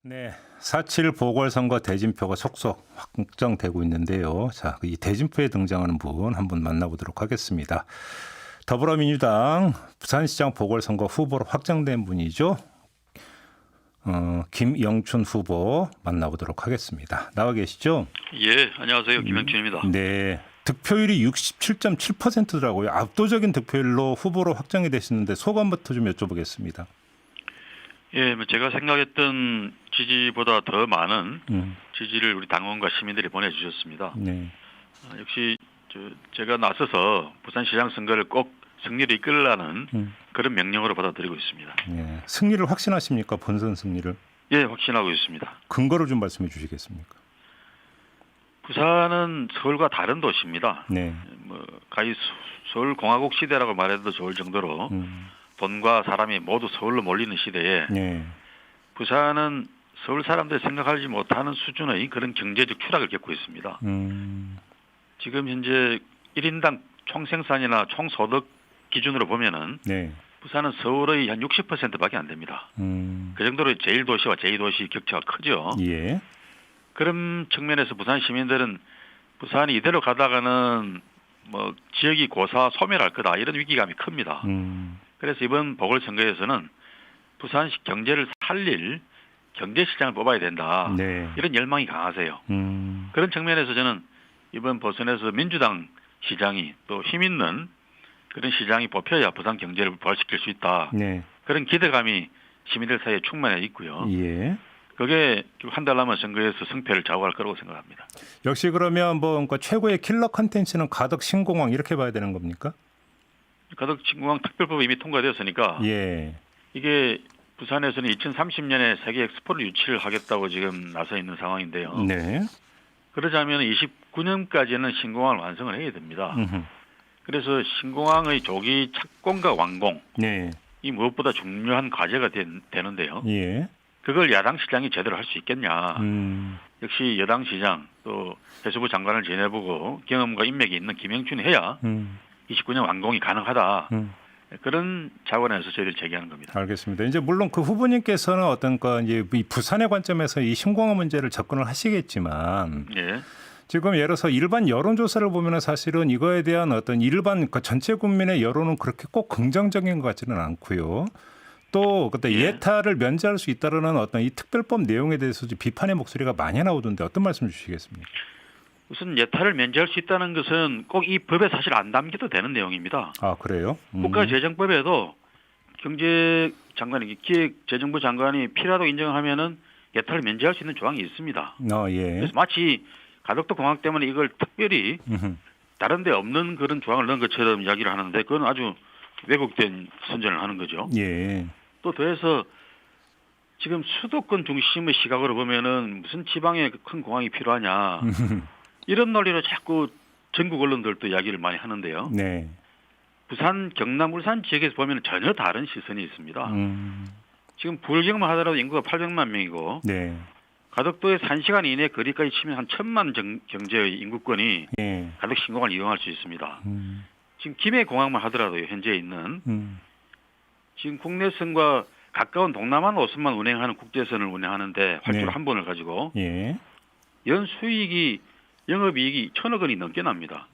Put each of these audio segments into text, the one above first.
네, 4.7 보궐선거 대진표가 속속 확정되고 있는데요. 자, 이 대진표에 등장하는 분 한 분 만나보도록 하겠습니다. 더불어민주당 부산시장 보궐선거 후보로 확정된 분이죠. 김영춘 후보 만나보도록 하겠습니다. 나와 계시죠? 예, 안녕하세요. 김영춘입니다. 네, 득표율이 67.7%더라고요. 압도적인 득표율로 후보로 확정이 되시는데 소감부터 좀 여쭤보겠습니다. 예, 제가 생각했던 지지보다 더 많은 지지를 우리 당원과 시민들이 보내주셨습니다. 네. 역시 제가 나서서 부산시장 선거를 꼭 승리를 이끌라는 그런 명령으로 받아들이고 있습니다. 네. 승리를 확신하십니까? 본선 승리를? 예, 확신하고 있습니다. 근거를 좀 말씀해 주시겠습니까? 부산은 서울과 다른 도시입니다. 네. 가히 서울 공화국 시대라고 말해도 좋을 정도로 돈과 사람이 모두 서울로 몰리는 시대에 네. 부산은 서울 사람들이 생각하지 못하는 수준의 그런 경제적 추락을 겪고 있습니다. 지금 현재 1인당 총생산이나 총소득 기준으로 보면은 네. 부산은 서울의 한 60%밖에 안 됩니다. 그 정도로 제1도시와 제2도시 격차가 크죠. 예. 그런 측면에서 부산 시민들은 부산이 이대로 가다가는 지역이 고사 소멸할 거다 이런 위기감이 큽니다. 그래서 이번 보궐선거에서는 부산시 경제를 살릴 경제시장을 뽑아야 된다. 네. 이런 열망이 강하세요. 그런 측면에서 저는 이번 보선에서 민주당 시장이 또 힘있는 그런 시장이 뽑혀야 부산 경제를 부활시킬 수 있다. 네. 그런 기대감이 시민들 사이에 충만해 있고요. 예. 그게 한 달 남은 선거에서 승패를 좌우할 거라고 생각합니다. 역시 그러면 그러니까 최고의 킬러 컨텐츠는 가덕 신공항 이렇게 봐야 되는 겁니까? 가덕 신공항 특별법이 이미 통과되었으니까 예. 이게 부산에서는 2030년에 세계 엑스포를 유치를 하겠다고 지금 나서 있는 상황인데요. 네. 그러자면 29년까지는 신공항을 완성을 해야 됩니다. 그래서 신공항의 조기 착공과 완공 네. 이 무엇보다 중요한 과제가 되는데요. 예. 그걸 야당 시장이 제대로 할 수 있겠냐. 역시 여당 시장 또 해수부 장관을 지내보고 경험과 인맥이 있는 김영춘이 해야 29년 완공이 가능하다. 그런 차원에서 저희를 제기하는 겁니다. 알겠습니다. 이제 물론 그 후보님께서는 이제 이 부산의 관점에서 이 신공항 문제를 접근을 하시겠지만 예. 지금 예를 들어서 일반 여론조사를 보면은 사실은 이거에 대한 어떤 일반 전체 국민의 여론은 그렇게 꼭 긍정적인 것 같지는 않고요. 또 그때 예타를 면제할 수 있다라는 어떤 이 특별법 내용에 대해서 비판의 목소리가 많이 나오던데 어떤 말씀 주시겠습니까? 우선 예타를 면제할 수 있다는 것은 꼭 이 법에 사실 안 담겨도 되는 내용입니다. 아, 그래요? 국가재정법에도 경제장관이 기획재정부 장관이 필요하다고 인정하면은 예타를 면제할 수 있는 조항이 있습니다. 예. 그래서 마치 가덕도 공항 때문에 이걸 특별히 다른 데 없는 그런 조항을 넣은 것처럼 이야기를 하는데 그건 아주 왜곡된 선전을 하는 거죠. 예. 또 더해서 지금 수도권 중심의 시각으로 보면은 무슨 지방에 큰 공항이 필요하냐 이런 논리로 자꾸 전국 언론들도 이야기를 많이 하는데요. 네. 부산, 경남, 울산 지역에서 보면 전혀 다른 시선이 있습니다. 지금 부울경만 하더라도 인구가 800만 명이고 네. 가덕도에서 1시간 이내 거리까지 치면 한 1,000만 경제의 인구권이 예. 가덕 신공항을 이용할 수 있습니다. 지금 김해 공항만 하더라도요. 현재 있는 지금 국내선과 가까운 동남아 노선만 운행하는 국제선을 운행하는데 활주로 한 번을 가지고 예. 연 수익이 영업이익이 1,000억 원이 넘게 납니다.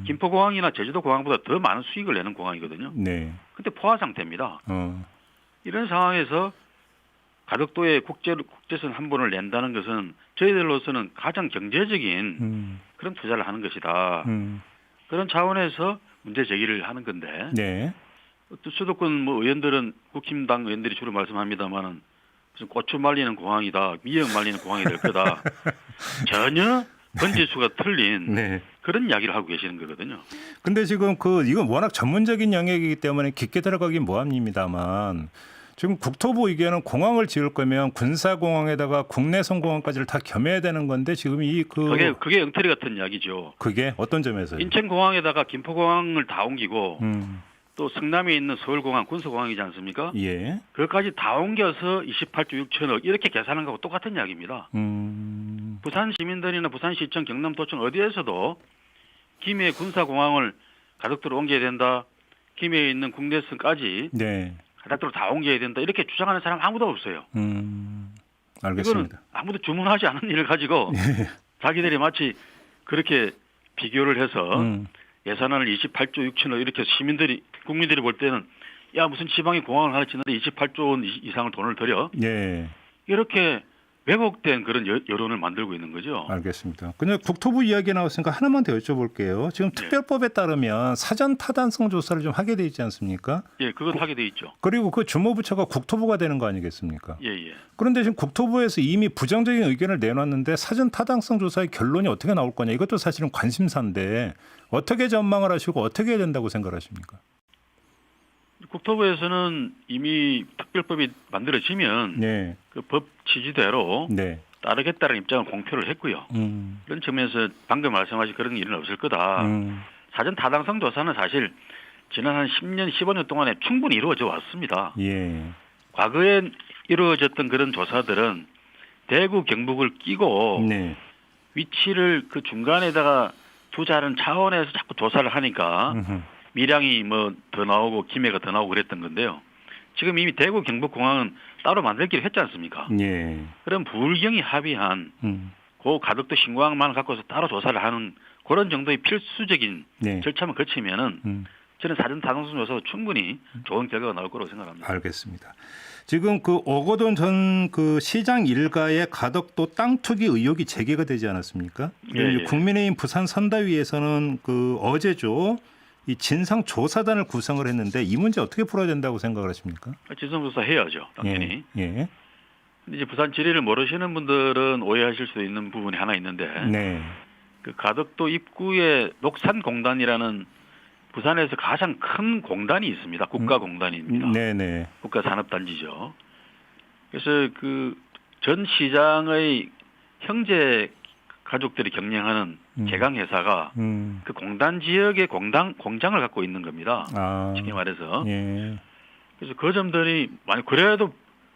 김포공항이나 제주도공항보다 더 많은 수익을 내는 공항이거든요. 네. 근데 포화 상태입니다. 이런 상황에서 가덕도에 국제선 한 번을 낸다는 것은 저희들로서는 가장 경제적인 그런 투자를 하는 것이다. 그런 차원에서 문제 제기를 하는 건데 네. 또 수도권 의원들은 국힘당 의원들이 주로 말씀합니다만은 무슨 고추 말리는 공항이다, 미역 말리는 공항이 될 거다. 전혀 번지수가 틀린 네. 그런 이야기를 하고 계시는 거거든요. 근데 지금 이건 워낙 전문적인 영역이기 때문에 깊게 들어가긴 뭐합니다만 지금 국토부 의견은 공항을 지을 거면 군사공항에다가 국내선 공항까지를 다 겸해야 되는 건데 지금 그게 엉터리 같은 이야기죠. 그게 어떤 점에서요? 인천공항에다가 김포공항을 다 옮기고 또 성남에 있는 서울공항 군사공항이지 않습니까? 예. 그것까지 다 옮겨서 28조 6천억 이렇게 계산한 거하고 똑같은 이야기입니다. 부산 시민들이나 부산시청, 경남도청 어디에서도 김해 군사공항을 가덕도로 옮겨야 된다. 김해에 있는 국내선까지 네. 가덕도로 다 옮겨야 된다. 이렇게 주장하는 사람 아무도 없어요. 알겠습니다. 이거는 아무도 주문하지 않은 일을 가지고 자기들이 마치 그렇게 비교를 해서 예산안을 28조 6천억 이렇게 국민들이 볼 때는 야 무슨 지방이 공항을 하나 짓는데 28조 원 이상을 돈을 들여 예. 이렇게 왜곡된 그런 여론을 만들고 있는 거죠. 알겠습니다. 그냥 국토부 이야기 나왔으니까 하나만 더 여쭤볼게요. 지금 특별법에 따르면 사전 타당성 조사를 좀 하게 돼 있지 않습니까? 예, 그건 하게 돼 있죠. 그리고 그 주무부처가 국토부가 되는 거 아니겠습니까? 예, 예. 그런데 지금 국토부에서 이미 부정적인 의견을 내놨는데 사전 타당성 조사의 결론이 어떻게 나올 거냐 이것도 사실은 관심사인데 어떻게 전망을 하시고 어떻게 해야 된다고 생각하십니까? 국토부에서는 이미 특별법이 만들어지면 네. 그 법 취지대로 네. 따르겠다는 입장을 공표를 했고요. 그런 측면에서 방금 말씀하신 그런 일은 없을 거다. 사전 타당성 조사는 사실 지난 한 10년, 15년 동안에 충분히 이루어져 왔습니다. 예. 과거에 이루어졌던 그런 조사들은 대구, 경북을 끼고 네. 위치를 그 중간에다가 두자는 차원에서 자꾸 조사를 하니까 밀양이 뭐 더 나오고 김해가 더 나오고 그랬던 건데요. 지금 이미 대구 경북공항은 따로 만들기로 했지 않습니까? 예. 그럼 부울경이 합의한 그 가덕도 신공항만 갖고서 따로 조사를 하는 그런 정도의 필수적인 네. 절차만 거치면은 저는 사전 타당성 조사 충분히 좋은 결과가 나올 거라고 생각합니다. 알겠습니다. 지금 그 오거돈 전 그 시장 일가의 가덕도 땅 투기 의혹이 제기가 되지 않았습니까? 예, 예. 국민의힘 부산 선대위에서는 그 어제죠. 이 진상 조사단을 구성을 했는데 이 문제 어떻게 풀어야 된다고 생각을 하십니까? 진상조사 해야죠, 당연히. 예. 근데 이제 부산 지리를 모르시는 분들은 오해하실 수 있는 부분이 하나 있는데, 네. 그 가덕도 입구에 녹산공단이라는 부산에서 가장 큰 공단이 있습니다. 국가공단입니다. 네네. 국가산업단지죠. 그래서 그 전 시장의 형제 가족들이 경영하는 개강회사가 그 공단 지역에 공장을 갖고 있는 겁니다. 쉽게 말해서. 예. 그래서 그 점들이 그래도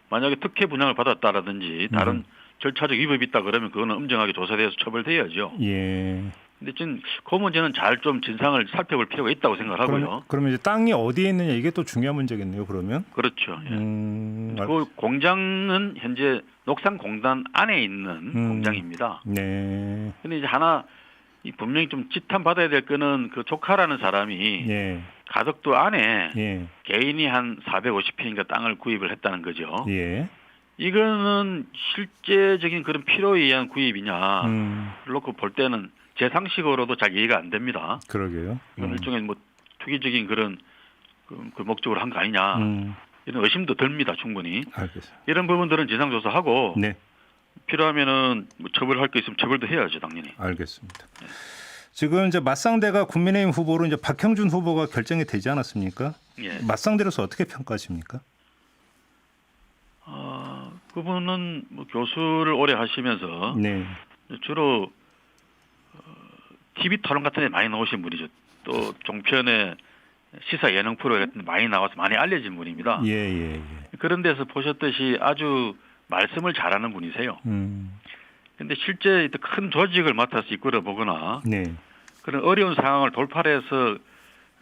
만약에 특혜 분양을 받았다라든지 다른 절차적 위법이 있다 그러면 그거는 엄정하게 조사돼서 처벌돼야죠. 예. 근데 지금 그 문제는 잘 좀 진상을 살펴볼 필요가 있다고 생각을 하고요. 그러면 이제 땅이 어디에 있느냐 이게 또 중요한 문제겠네요. 그러면. 그렇죠. 예. 그 공장은 현재 녹산공단 안에 있는 공장입니다. 네. 근데 이제 분명히 좀 지탄 받아야 될 거는 그 조카라는 사람이 예. 가덕도 안에 예. 개인이 한 450평인가 땅을 구입을 했다는 거죠. 예. 이거는 실제적인 그런 필요에 의한 구입이냐. 그렇고 볼 때는 제 상식으로도 잘 이해가 안 됩니다. 그러게요. 이건 일종의 뭐 투기적인 그런 그 목적으로 한 거 아니냐. 이런 의심도 듭니다, 충분히. 알겠습니다. 이런 부분들은 진상조사하고 네. 필요하면은 뭐 처벌할 거 있으면 처벌도 해야죠, 당연히. 알겠습니다. 지금 이제 맞상대가 국민의힘 후보로 이제 박형준 후보가 결정이 되지 않았습니까? 예. 맞상대로서 어떻게 평가하십니까? 그분은 뭐 교수를 오래 하시면서 네. 주로 TV 토론 같은 데 많이 나오신 분이죠. 또 종편의 시사 예능 프로 같은 데 많이 나와서 많이 알려진 분입니다. 예. 그런 데서 보셨듯이 아주 말씀을 잘하는 분이세요. 그런데 실제 큰 조직을 맡아서 이끌어 보거나 네. 그런 어려운 상황을 돌파해서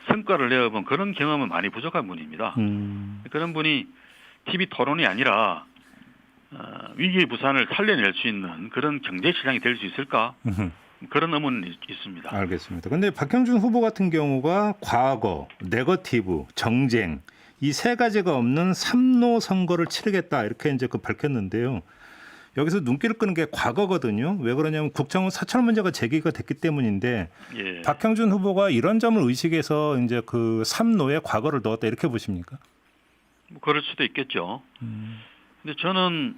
성과를 내어본 그런 경험은 많이 부족한 분입니다. 그런 분이 TV 토론이 아니라 위기의 부산을 살려낼 수 있는 그런 경제시장이 될 수 있을까? 그런 의문이 있습니다. 알겠습니다. 그런데 박형준 후보 같은 경우가 과거, 네거티브, 정쟁 이 세 가지가 없는 3노 선거를 치르겠다 이렇게 이제 밝혔는데요. 여기서 눈길을 끄는 게 과거거든요. 왜 그러냐면 국정원 사찰 문제가 제기가 됐기 때문인데 예. 박형준 후보가 이런 점을 의식해서 이제 그 3노에 과거를 넣었다 이렇게 보십니까? 뭐 그럴 수도 있겠죠. 근데 저는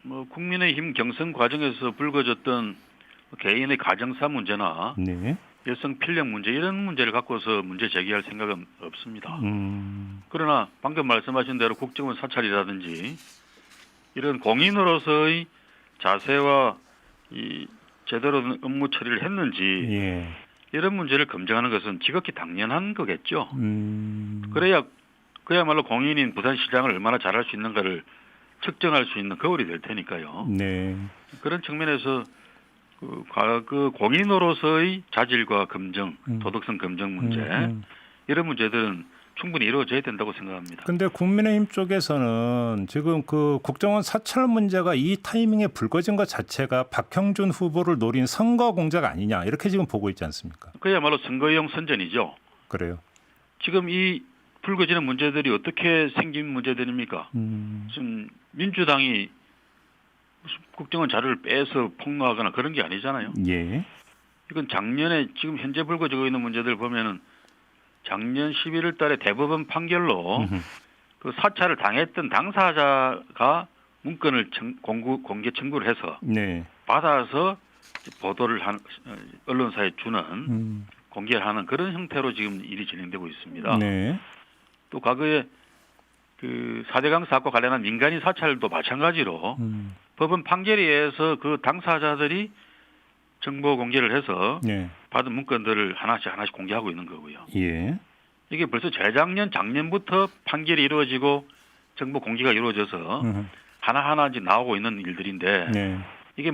뭐 국민의힘 경선 과정에서 불거졌던 개인의 가정사 문제나 네. 여성 필력 문제 이런 문제를 갖고서 문제 제기할 생각은 없습니다. 그러나 방금 말씀하신 대로 국정원 사찰이라든지 이런 공인으로서의 자세와 이 제대로 된 업무 처리를 했는지 예. 이런 문제를 검증하는 것은 지극히 당연한 거겠죠. 그래야 그야말로 공인인 부산시장을 얼마나 잘할 수 있는가를 측정할 수 있는 거울이 될 테니까요. 네. 그런 측면에서 그 공인으로서의 자질과 검증, 도덕성 검증 문제 이런 문제들은 충분히 이루어져야 된다고 생각합니다. 근데 국민의힘 쪽에서는 지금 그 국정원 사찰 문제가 이 타이밍에 불거진 것 자체가 박형준 후보를 노린 선거 공작 아니냐 이렇게 지금 보고 있지 않습니까? 그야말로 선거용 선전이죠. 그래요. 지금 이 불거지는 문제들이 어떻게 생긴 문제들입니까? 지금 민주당이 무슨 국정원 자료를 빼서 폭로하거나 그런 게 아니잖아요. 예. 이건 작년에 지금 현재 불거지고 있는 문제들 보면은 작년 11월 달에 대법원 판결로 그 사찰을 당했던 당사자가 문건을 공개 청구를 해서 네. 받아서 보도를 한 언론사에 주는 공개를 하는 그런 형태로 지금 일이 진행되고 있습니다. 네. 또 과거에 그 4대강 사건과 관련한 민간인 사찰도 마찬가지로 법원 판결에 의해서 그 당사자들이 정보 공개를 해서 네. 받은 문건들을 하나씩 공개하고 있는 거고요. 예. 이게 벌써 재작년, 작년부터 판결이 이루어지고 정보 공개가 이루어져서 하나하나 이제 나오고 있는 일들인데 네. 이게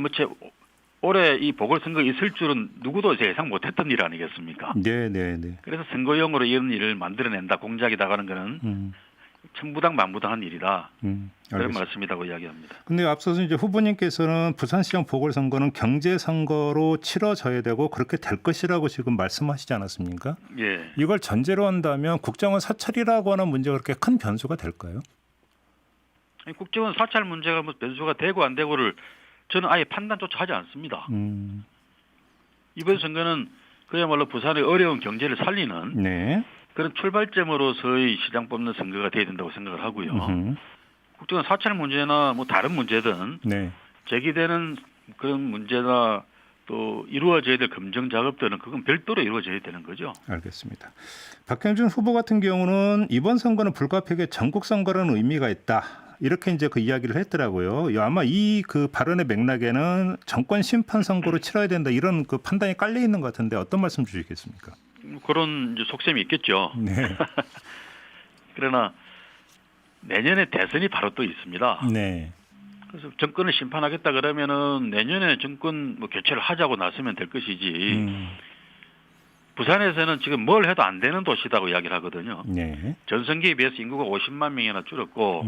올해 이 보궐선거 있을 줄은 누구도 예상 못했던 일 아니겠습니까? 네, 네, 네. 그래서 선거용으로 이런 일을 만들어낸다, 공작이다 하는 거는 천부당 만부당한 일이다. 그런 알겠습니다. 말씀이라고 이야기합니다. 근데 앞서서 이제 후보님께서는 부산시장 보궐선거는 경제선거로 치러져야 되고 그렇게 될 것이라고 지금 말씀하시지 않았습니까? 예. 이걸 전제로 한다면 국정원 사찰이라고 하는 문제가 그렇게 큰 변수가 될까요? 아니, 국정원 사찰 문제가 뭐 변수가 되고 안 되고를 저는 아예 판단조차 하지 않습니다. 이번 선거는 그야말로 부산의 어려운 경제를 살리는 네. 그런 출발점으로서의 시장 뽑는 선거가 돼야 된다고 생각을 하고요. 국정원 사찰 문제나 뭐 다른 문제든 네. 제기되는 그런 문제나 또 이루어져야 될 검증 작업들은 그건 별도로 이루어져야 되는 거죠. 알겠습니다. 박형준 후보 같은 경우는 이번 선거는 불가피하게 전국 선거라는 의미가 있다. 이렇게 이제 그 이야기를 했더라고요. 아마 이 그 발언의 맥락에는 정권 심판 선거로 치러야 된다 이런 그 판단이 깔려 있는 것 같은데 어떤 말씀 주시겠습니까? 그런 이제 속셈이 있겠죠. 네. 그러나 내년에 대선이 바로 또 있습니다. 네. 그래서 정권을 심판하겠다 그러면은 내년에 정권 뭐 교체를 하자고 나서면 될 것이지. 부산에서는 지금 뭘 해도 안 되는 도시다고 이야기를 하거든요. 네. 전성기에 비해서 인구가 50만 명이나 줄었고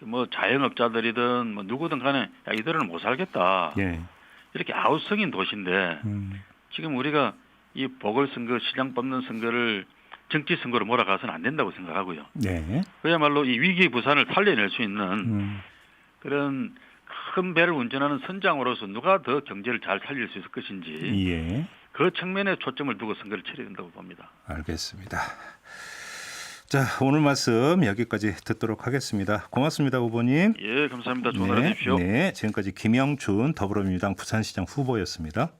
뭐 자영업자들이든 뭐 누구든 간에 야, 이들은 못 살겠다. 네. 이렇게 아우성인 도시인데 지금 우리가 이 보궐선거, 시장 뽑는 선거를 정치 선거로 몰아가서는 안 된다고 생각하고요. 네. 그야말로 이 위기 부산을 살려낼 수 있는 그런 큰 배를 운전하는 선장으로서 누가 더 경제를 잘 살릴 수 있을 것인지 예. 그 측면에 초점을 두고 선거를 치러야 된다고 봅니다. 알겠습니다. 자, 오늘 말씀 여기까지 듣도록 하겠습니다. 고맙습니다, 후보님. 예, 감사합니다. 좋은 하루 되십시오. 네, 지금까지 김영춘 더불어민주당 부산시장 후보였습니다.